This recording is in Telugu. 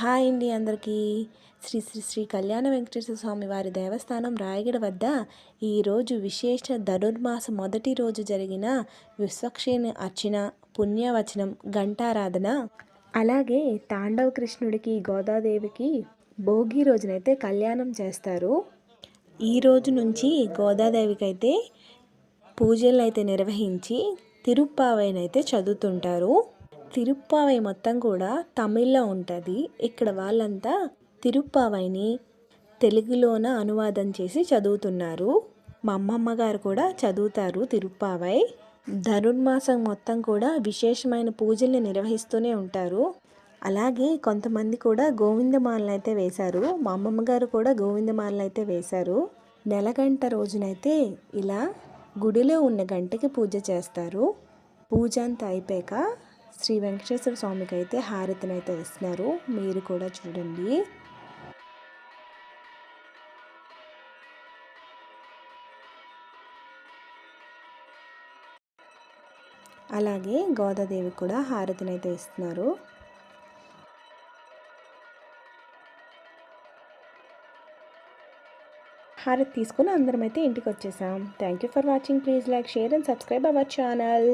హాయ్ అండి అందరికీ. శ్రీ శ్రీ శ్రీ కళ్యాణ వెంకటేశ్వర స్వామి వారి దేవస్థానం రాయగడ వద్ద ఈరోజు విశేష ధనుర్మాస మొదటి రోజు జరిగిన విశ్వక్షేణ అర్చన, పుణ్యవచనం, ఘంటారాధన, అలాగే తాండవ కృష్ణుడికి గోదాదేవికి భోగి రోజునైతే కళ్యాణం చేస్తారు. ఈ రోజు నుంచి గోదాదేవికి అయితే పూజలు అయితే నిర్వహించి తిరుప్పావైనైతే చదువుతుంటారు. తిరుప్పావై మొత్తం కూడా తమిళ్లో ఉంటుంది. ఇక్కడ వాళ్ళంతా తిరుప్పావైని తెలుగులోన అనువాదం చేసి చదువుతున్నారు. మా అమ్మమ్మ గారు కూడా చదువుతారు తిరుప్పావై. ధనుర్మాసం మొత్తం కూడా విశేషమైన పూజల్ని నిర్వహిస్తూనే ఉంటారు. అలాగే కొంతమంది కూడా గోవిందమాలను అయితే వేశారు. మా అమ్మమ్మ గారు కూడా గోవిందమాలను అయితే వేశారు. నెలగంట రోజునైతే ఇలా గుడిలో ఉన్న గంటకి పూజ చేస్తారు. పూజ అంతా అయిపోయాక శ్రీ వెంకటేశ్వర స్వామికి అయితే హారతిని అయితే ఇస్తున్నారు. మీరు కూడా చూడండి. అలాగే గోదాదేవి కూడా హారతిని అయితే ఇస్తున్నారు. హారతి తీసుకుని అందరం అయితే ఇంటికి వచ్చేసాం. Thank you for watching. Please like, share and subscribe our channel.